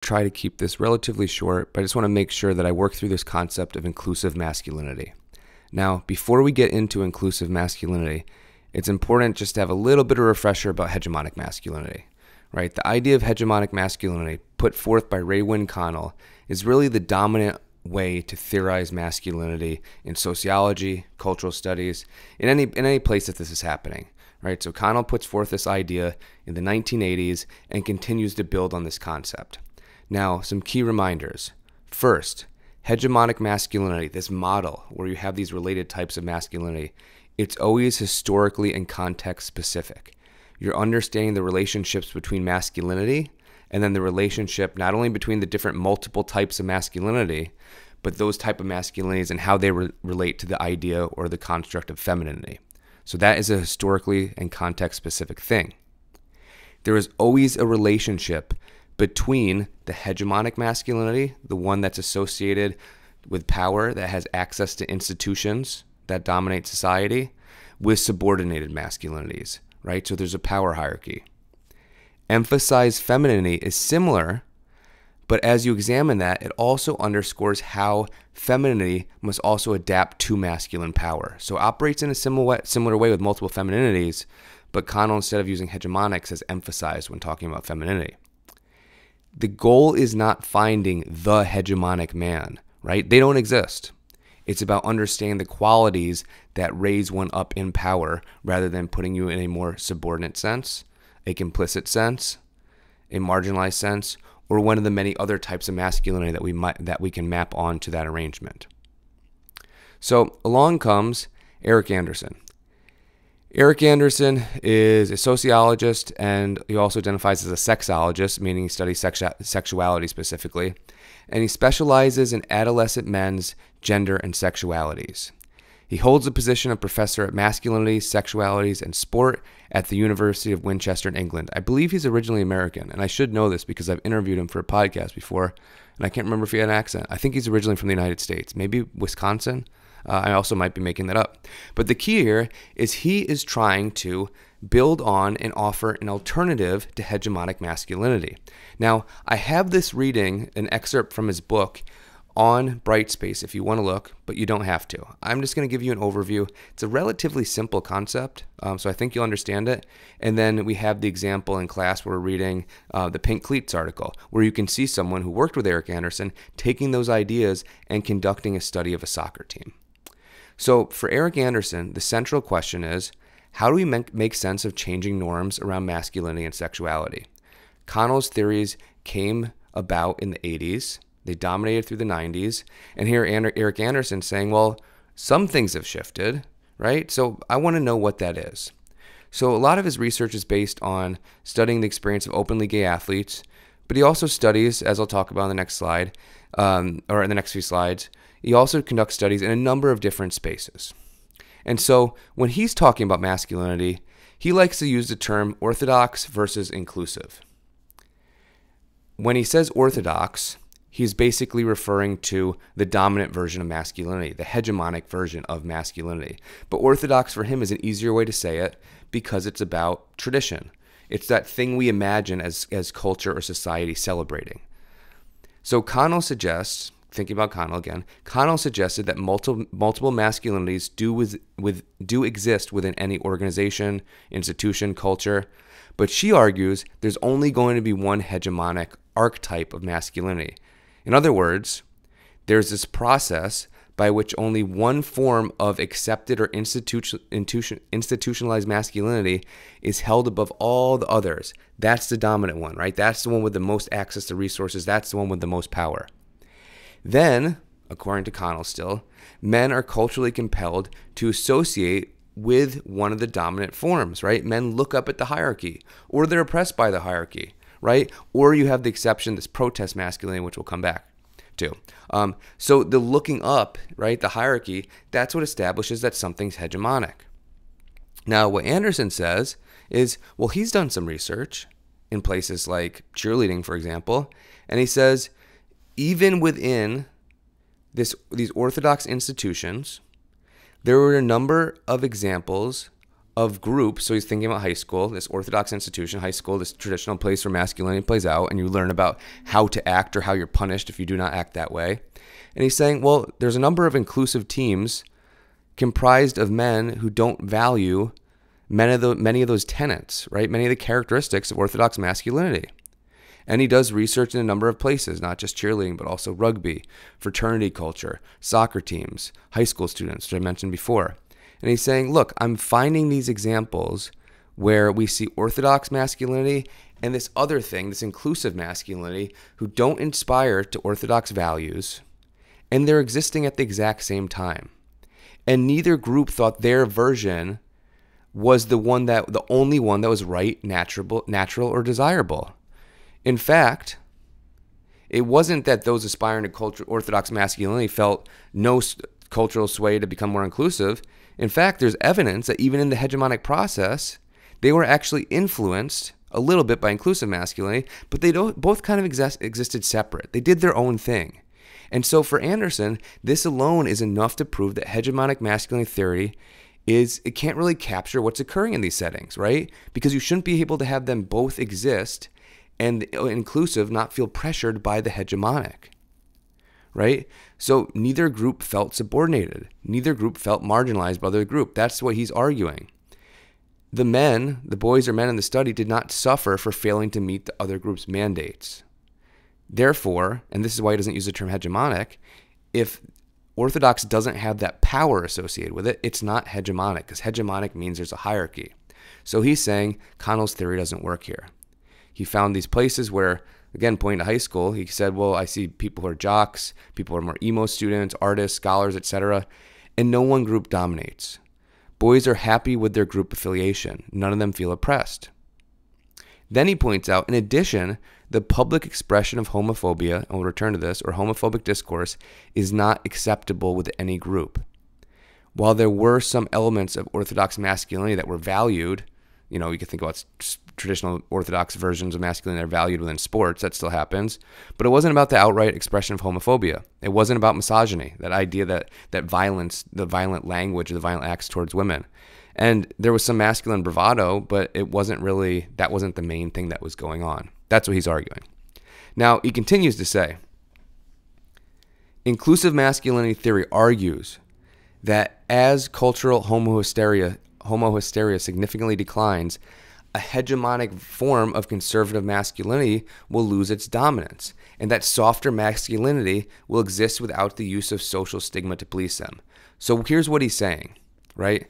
try to keep this relatively short, but I just want to make sure that I work through this concept of inclusive masculinity. Now, before we get into inclusive masculinity, it's important just to have a little bit of a refresher about hegemonic masculinity, right? The idea of hegemonic masculinity put forth by Raewyn Connell is really the dominant way to theorize masculinity in sociology, cultural studies, in any place that this is happening, right? So Connell puts forth this idea in the 1980s and continues to build on this concept. Now, some key reminders. First, hegemonic masculinity, this model where you have these related types of masculinity, it's always historically and context specific. You're understanding the relationships between masculinity and then the relationship not only between the different multiple types of masculinity, but those type of masculinities and how they relate to the idea or the construct of femininity. So that is a historically and context specific thing. There is always a relationship between the hegemonic masculinity, the one that's associated with power, that has access to institutions that dominate society, with subordinated masculinities, right? So there's a power hierarchy. Emphasized femininity is similar, but as you examine that, it also underscores how femininity must also adapt to masculine power. So it operates in a similar way with multiple femininities, but Connell, instead of using hegemonics, has emphasized when talking about femininity. The goal is not finding the hegemonic man, right? They don't exist. It's about understanding the qualities that raise one up in power rather than putting you in a more subordinate sense, a complicit sense, a marginalized sense, or one of the many other types of masculinity that we can map onto that arrangement. So along comes Eric Anderson. Eric Anderson is a sociologist, and he also identifies as a sexologist, meaning he studies sexuality specifically, and he specializes in adolescent men's gender and sexualities. He holds the position of professor at masculinity, sexualities, and sport at the University of Winchester in England. I believe he's originally American, and I should know this because I've interviewed him for a podcast before, and I can't remember if he had an accent. I think he's originally from the United States, maybe Wisconsin. I also might be making that up. But the key here is he is trying to build on and offer an alternative to hegemonic masculinity. Now, I have this reading, an excerpt from his book on Brightspace if you want to look, but you don't have to. I'm just going to give you an overview. It's a relatively simple concept, so I think you'll understand it. And then we have the example in class where we're reading the Pink Cleats article, where you can see someone who worked with Eric Anderson taking those ideas and conducting a study of a soccer team. So for Eric Anderson, the central question is, how do we make sense of changing norms around masculinity and sexuality? Connell's theories came about in the 80s. They dominated through the 90s. And here Eric Anderson saying, well, some things have shifted, right? So I want to know what that is. So a lot of his research is based on studying the experience of openly gay athletes, but he also studies, as I'll talk about in the next slide, or in the next few slides, he also conducts studies in a number of different spaces. And so when he's talking about masculinity, he likes to use the term orthodox versus inclusive. When he says orthodox, he's basically referring to the dominant version of masculinity, the hegemonic version of masculinity. But orthodox for him is an easier way to say it because it's about tradition. It's that thing we imagine as culture or society celebrating. So Connell suggests, thinking about Connell again, Connell suggested that multiple masculinities do exist within any organization, institution, culture, but she argues there's only going to be one hegemonic archetype of masculinity. In other words, there's this process by which only one form of accepted or institutionalized masculinity is held above all the others. That's the dominant one, right? That's the one with the most access to resources. That's the one with the most power. Then, according to Connell still, men are culturally compelled to associate with one of the dominant forms, right? Men look up at the hierarchy, or they're oppressed by the hierarchy, right? Or you have the exception, this protest masculinity, which we'll come back to. So the looking up, right, the hierarchy, that's what establishes that something's hegemonic. Now, what Anderson says is, well, he's done some research in places like cheerleading, for example, and he says, even within these orthodox institutions, there were a number of examples of groups. So he's thinking about high school, this Orthodox institution, high school, this traditional place where masculinity plays out, and you learn about how to act or how you're punished if you do not act that way. And he's saying, well, there's a number of inclusive teams comprised of men who don't value many of those tenets, right? Many of the characteristics of Orthodox masculinity. And he does research in a number of places, not just cheerleading, but also rugby, fraternity culture, soccer teams, high school students, which I mentioned before. And he's saying, look, I'm finding these examples where we see Orthodox masculinity and this other thing, this inclusive masculinity, who don't inspire to Orthodox values, and they're existing at the exact same time. And neither group thought their version was the only one that was right, natural, or desirable. In fact, it wasn't that those aspiring to Orthodox masculinity felt no cultural sway to become more inclusive. In fact, there's evidence that even in the hegemonic process, they were actually influenced a little bit by inclusive masculinity, but they both kind of existed separate. They did their own thing. And so for Anderson, this alone is enough to prove that hegemonic masculinity theory it can't really capture what's occurring in these settings, right? Because you shouldn't be able to have them both exist and inclusive not feel pressured by the hegemonic, right? So neither group felt subordinated. Neither group felt marginalized by the other group. That's what he's arguing. The boys or men in the study did not suffer for failing to meet the other group's mandates. Therefore, and this is why he doesn't use the term hegemonic, if Orthodox doesn't have that power associated with it, it's not hegemonic, because hegemonic means there's a hierarchy. So he's saying Connell's theory doesn't work here. He found these places where, again, pointing to high school, he said, well, I see people who are jocks, people who are more emo students, artists, scholars, etc., and no one group dominates. Boys are happy with their group affiliation. None of them feel oppressed. Then he points out, in addition, the public expression of homophobia, and we'll return to this, or homophobic discourse, is not acceptable with any group. While there were some elements of Orthodox masculinity that were valued, you could think about traditional Orthodox versions of masculinity that are valued within sports, that still happens, but it wasn't about the outright expression of homophobia. It wasn't about misogyny, that idea that violence, the violent language, the violent acts towards women. And there was some masculine bravado, but that wasn't the main thing that was going on. That's what he's arguing. Now, he continues to say, inclusive masculinity theory argues that as cultural homohysteria significantly declines, a hegemonic form of conservative masculinity will lose its dominance, and that softer masculinity will exist without the use of social stigma to police them. So here's what he's saying, right?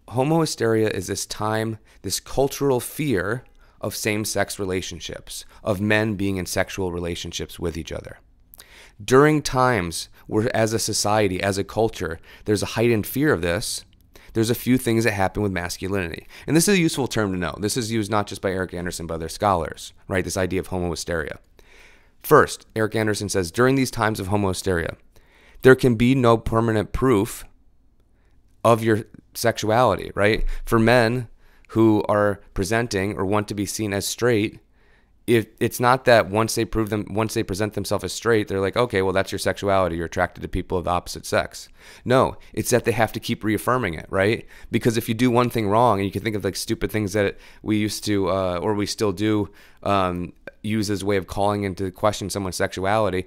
Homohysteria is this cultural fear of same-sex relationships, of men being in sexual relationships with each other. During times where, as a society, as a culture, there's a heightened fear of this, there's a few things that happen with masculinity. And this is a useful term to know. This is used not just by Eric Anderson, but other scholars, right? This idea of homohysteria. First, Eric Anderson says, during these times of homohysteria, there can be no permanent proof of your sexuality, right? For men who are presenting or want to be seen as straight, it's not that once they present themselves as straight, they're like, okay, well, that's your sexuality. You're attracted to people of the opposite sex. No, it's that they have to keep reaffirming it, right? Because if you do one thing wrong, and you can think of like stupid things that we used to, or we still do, use as a way of calling into question someone's sexuality.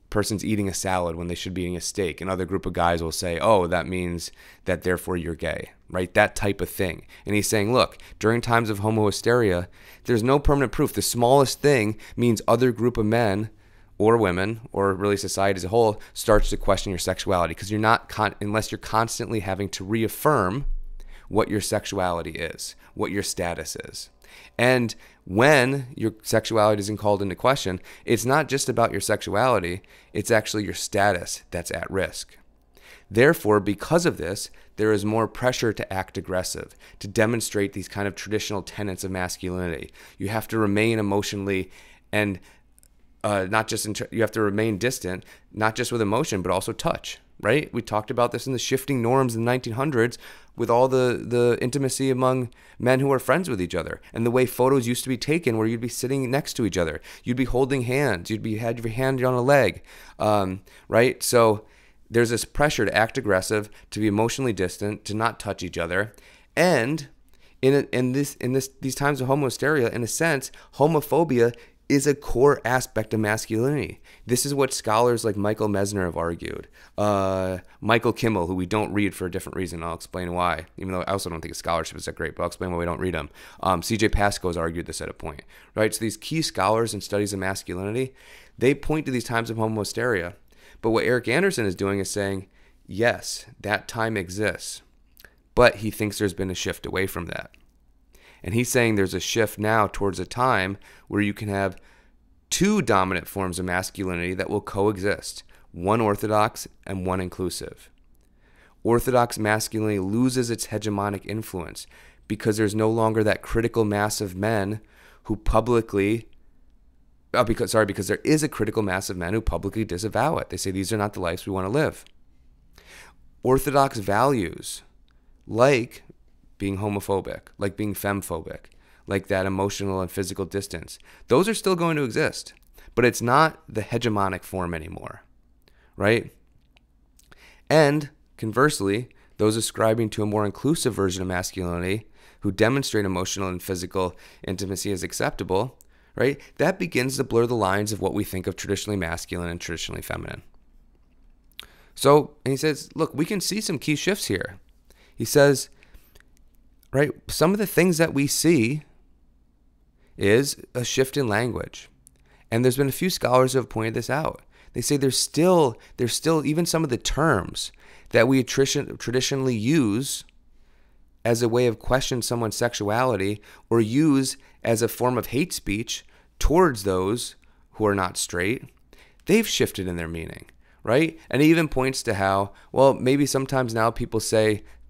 Person's eating a salad when they should be eating a steak. Another group of guys will say, oh, that means that therefore you're gay, right? That type of thing. And he's saying, look, during times of homohysteria, there's no permanent proof. The smallest thing means other group of men or women, or really society as a whole, starts to question your sexuality, because you're not, unless you're constantly having to reaffirm what your sexuality is, what your status is. And when your sexuality isn't called into question, it's not just about your sexuality, it's actually your status that's at risk. Therefore, because of this, there is more pressure to act aggressive, to demonstrate these kind of traditional tenets of masculinity. You have to remain emotionally and you have to remain distant, not just with emotion, but also touch, right? We talked about this in the shifting norms in the 1900s with all the intimacy among men who are friends with each other, and the way photos used to be taken where you'd be sitting next to each other. You'd be holding hands. Had your hand on a leg, right? So there's this pressure to act aggressive, to be emotionally distant, to not touch each other. And These times of homohysteria, in a sense, homophobia is a core aspect of masculinity. This is what scholars like Michael Messner have argued. Michael Kimmel, who we don't read for a different reason, I'll explain why, even though I also don't think his scholarship is that great, but I'll explain why we don't read him. C.J. Pascoe has argued this at a point, right? So these key scholars in studies of masculinity, they point to these times of homohysteria. But what Eric Anderson is doing is saying, yes, that time exists, but he thinks there's been a shift away from that. And he's saying there's a shift now towards a time where you can have two dominant forms of masculinity that will coexist, one orthodox and one inclusive. Orthodox masculinity loses its hegemonic influence because there's no longer that critical mass of men who publicly, because there is a critical mass of men who publicly disavow it. They say these are not the lives we want to live. Orthodox values, like being homophobic, like being femphobic, like that emotional and physical distance, those are still going to exist, but it's not the hegemonic form anymore, right? And conversely, those ascribing to a more inclusive version of masculinity who demonstrate emotional and physical intimacy as acceptable, right? That begins to blur the lines of what we think of traditionally masculine and traditionally feminine. So, and he says, look, we can see some key shifts here. He says, right, some of the things that we see is a shift in language. And there's been a few scholars who have pointed this out. They say there's still even some of the terms that we traditionally use as a way of questioning someone's sexuality or use as a form of hate speech towards those who are not straight. They've shifted in their meaning, right? And he even points to how, well, maybe sometimes now people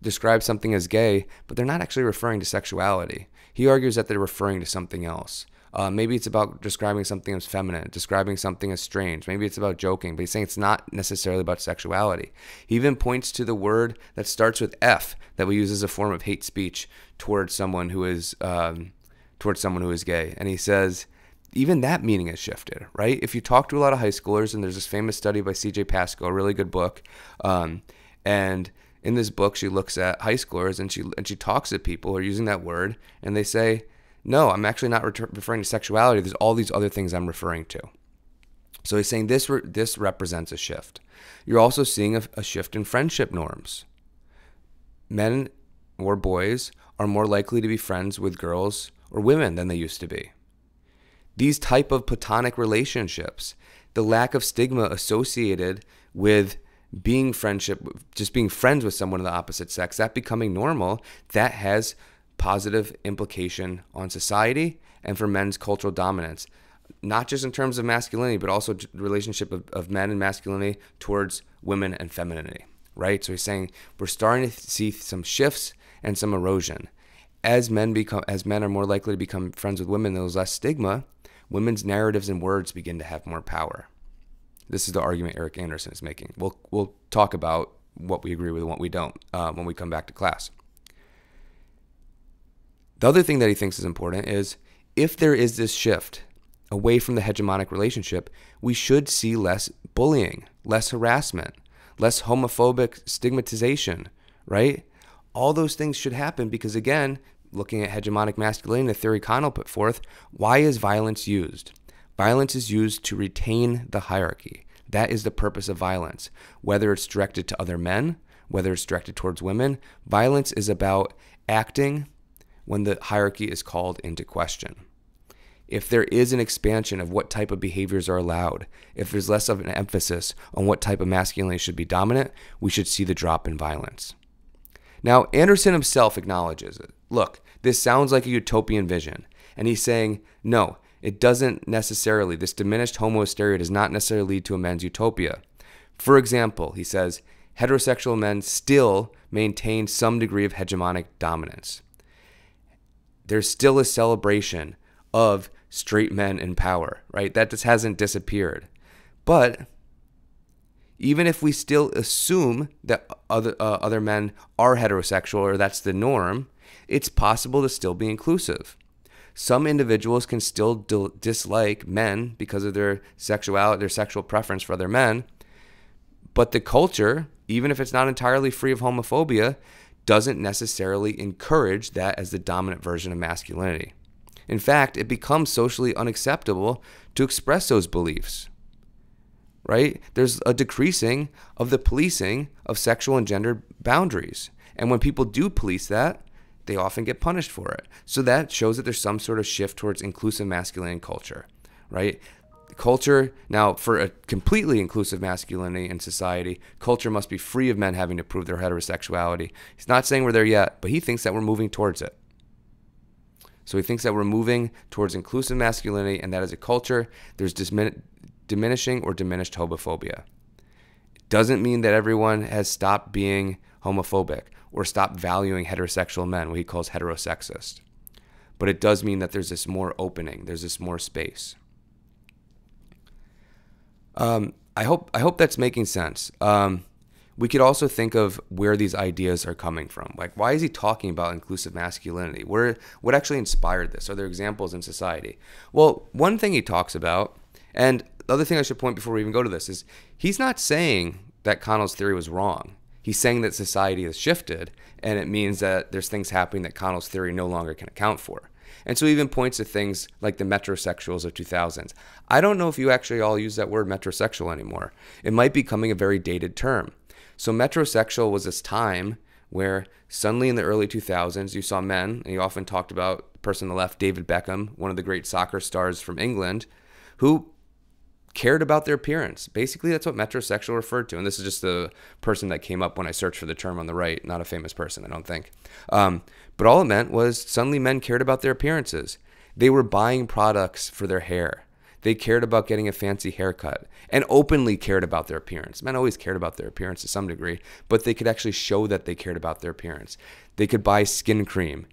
describe something as gay, but they're not actually referring to sexuality. He argues that they're referring to something else. Maybe it's about describing something as feminine, describing something as strange. Maybe it's about joking, but he's saying it's not necessarily about sexuality. He even points to the word that starts with F that we use as a form of hate speech towards someone who is gay. And he says, even that meaning has shifted, right? If you talk to a lot of high schoolers, and there's this famous study by C.J. Pascoe, a really good book, and in this book, she looks at high schoolers and she talks to people who are using that word, and they say, no, I'm actually not referring to sexuality. There's all these other things I'm referring to. So he's saying this represents a shift. You're also seeing a shift in friendship norms. Men or boys are more likely to be friends with girls or women than they used to be. These type of platonic relationships, the lack of stigma associated with just being friends with someone of the opposite sex, that becoming normal, that has positive implication on society and for men's cultural dominance, not just in terms of masculinity, but also the relationship of men and masculinity towards women and femininity, right? So he's saying we're starting to see some shifts and some erosion. As men are more likely to become friends with women, there's less stigma. Women's narratives and words begin to have more power. This is the argument Eric Anderson is making. We'll talk about what we agree with and what we don't when we come back to class. The other thing that he thinks is important is if there is this shift away from the hegemonic relationship, we should see less bullying, less harassment, less homophobic stigmatization, right? All those things should happen because, again, looking at hegemonic masculinity, the theory Connell put forth, why is violence used? Violence is used to retain the hierarchy. That is the purpose of violence. Whether it's directed to other men, whether it's directed towards women, violence is about acting when the hierarchy is called into question. If there is an expansion of what type of behaviors are allowed, if there's less of an emphasis on what type of masculinity should be dominant, we should see the drop in violence. Now, Anderson himself acknowledges it. Look, this sounds like a utopian vision. And he's saying, no, it doesn't necessarily. This diminished homohysteria does not necessarily lead to a men's utopia. For example, he says, heterosexual men still maintain some degree of hegemonic dominance. There's still a celebration of straight men in power, right? That just hasn't disappeared. But even if we still assume that other men are heterosexual or that's the norm, it's possible to still be inclusive. Some individuals can still dislike men because of their sexuality, their sexual preference for other men, but the culture, even if it's not entirely free of homophobia, doesn't necessarily encourage that as the dominant version of masculinity. In fact, it becomes socially unacceptable to express those beliefs, right? There's a decreasing of the policing of sexual and gender boundaries. And when people do police that, they often get punished for it. So that shows that there's some sort of shift towards inclusive masculinity culture, right? Culture, now for a completely inclusive masculinity in society, culture must be free of men having to prove their heterosexuality. He's not saying we're there yet, but he thinks that we're moving towards it. So he thinks that we're moving towards inclusive masculinity, and that as a culture, there's diminishing or diminished homophobia. It doesn't mean that everyone has stopped being homophobic or stopped valuing heterosexual men, what he calls heterosexist. But it does mean that there's this more opening, there's this more space. I hope that's making sense. We could also think of where these ideas are coming from. Like, why is he talking about inclusive masculinity? What actually inspired this? Are there examples in society? Well, one thing he talks about, and the other thing I should point before we even go to this, is he's not saying that Connell's theory was wrong. He's saying that society has shifted, and it means that there's things happening that Connell's theory no longer can account for. And so he even points to things like the metrosexuals of 2000s. I don't know if you actually all use that word metrosexual anymore. It might be becoming a very dated term. So metrosexual was this time where suddenly in the early 2000s, you saw men, and you often talked about the person on the left, David Beckham, one of the great soccer stars from England, who cared about their appearance. Basically, that's what metrosexual referred to. And this is just the person that came up when I searched for the term on the right, not a famous person, I don't think. But all it meant was suddenly men cared about their appearances. They were buying products for their hair. They cared about getting a fancy haircut and openly cared about their appearance. Men always cared about their appearance to some degree, but they could actually show that they cared about their appearance. They could buy skin cream.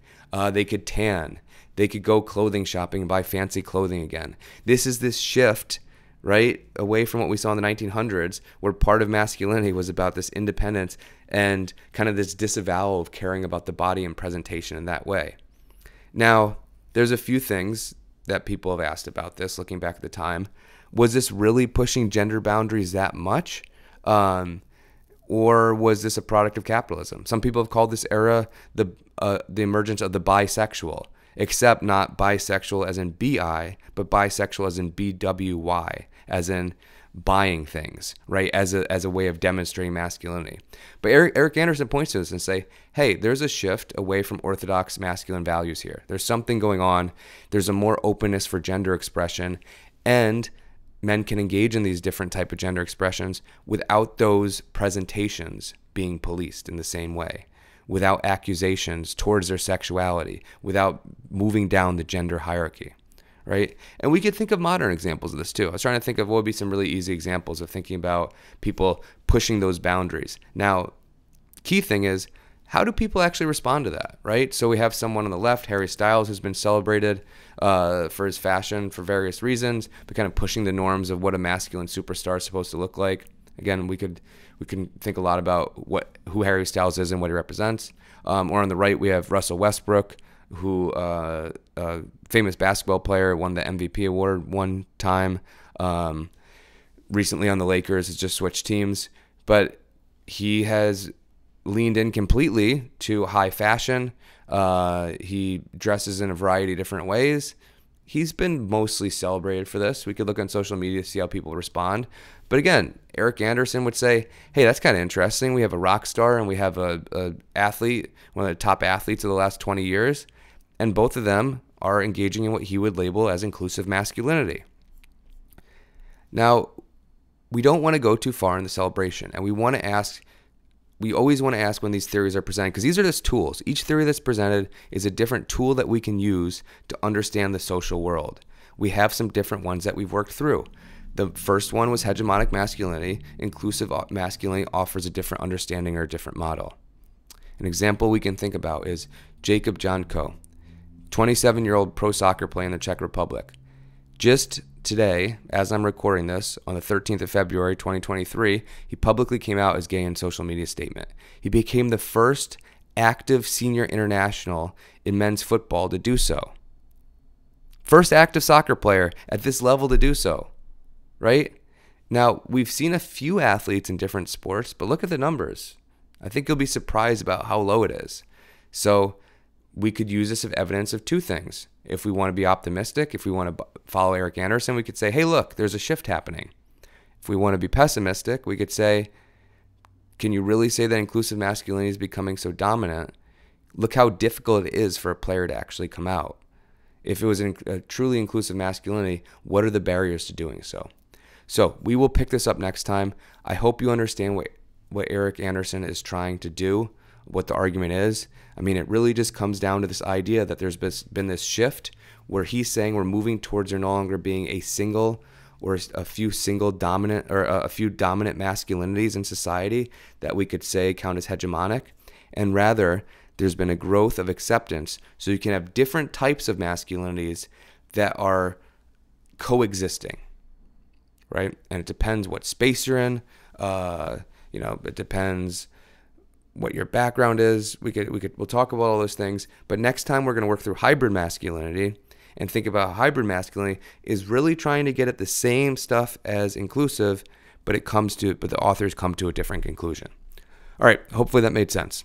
They could tan. They could go clothing shopping and buy fancy clothing again. This is this shift, right, away from what we saw in the 1900s, where part of masculinity was about this independence and kind of this disavowal of caring about the body and presentation in that way. Now, there's a few things that people have asked about this, looking back at the time. Was this really pushing gender boundaries that much? Or was this a product of capitalism? Some people have called this era the emergence of the bisexual, except not bisexual as in B-I, but bisexual as in B-W-Y, as in buying things, right, as a way of demonstrating masculinity. But Eric Anderson points to this and say, hey, there's a shift away from orthodox masculine values here. There's something going on. There's a more openness for gender expression, and men can engage in these different type of gender expressions without those presentations being policed in the same way, without accusations towards their sexuality, without moving down the gender hierarchy, right? And we could think of modern examples of this too. I was trying to think of what would be some really easy examples of thinking about people pushing those boundaries. Now, key thing is, how do people actually respond to that, right? So we have someone on the left, Harry Styles, who's been celebrated for his fashion for various reasons, but kind of pushing the norms of what a masculine superstar is supposed to look like. Again, we can think a lot about who Harry Styles is and what he represents. Or on the right, we have Russell Westbrook, who famous basketball player, won the MVP award one time. Recently on the Lakers, has just switched teams, but he has leaned in completely to high fashion. He dresses in a variety of different ways. He's been mostly celebrated for this. We could look on social media to see how people respond. But again, Eric Anderson would say, hey, that's kind of interesting. We have a rock star and we have a athlete, one of the top athletes of the last 20 years, and both of them are engaging in what he would label as inclusive masculinity. Now, we don't want to go too far in the celebration, and we always want to ask when these theories are presented, because these are just tools. Each theory that's presented is a different tool that we can use to understand the social world. We have some different ones that we've worked through. The first one was hegemonic masculinity. Inclusive masculinity offers a different understanding or a different model. An example we can think about is Jakub Janko, 27-year-old pro soccer player in the Czech Republic. Just today, as I'm recording this, on the 13th of February, 2023, he publicly came out as gay in social media statement. He became the first active senior international in men's football to do so. First active soccer player at this level to do so, right? Now, we've seen a few athletes in different sports, but look at the numbers. I think you'll be surprised about how low it is. So we could use this as evidence of two things. If we want to be optimistic, if we want to follow Eric Anderson, we could say, hey, look, there's a shift happening. If we want to be pessimistic, we could say, can you really say that inclusive masculinity is becoming so dominant? Look how difficult it is for a player to actually come out. If it was a truly inclusive masculinity, what are the barriers to doing so? So we will pick this up next time. I hope you understand what Eric Anderson is trying to do, what the argument is. I mean, it really just comes down to this idea that there's been this shift where he's saying we're moving towards there no longer being a single or a few dominant masculinities in society that we could say count as hegemonic, and rather there's been a growth of acceptance so you can have different types of masculinities that are coexisting, right? And it depends what space you're in. It depends what your background is. We'll talk about all those things. But next time we're going to work through hybrid masculinity and think about how hybrid masculinity is really trying to get at the same stuff as inclusive, but the authors come to a different conclusion. All right, hopefully that made sense.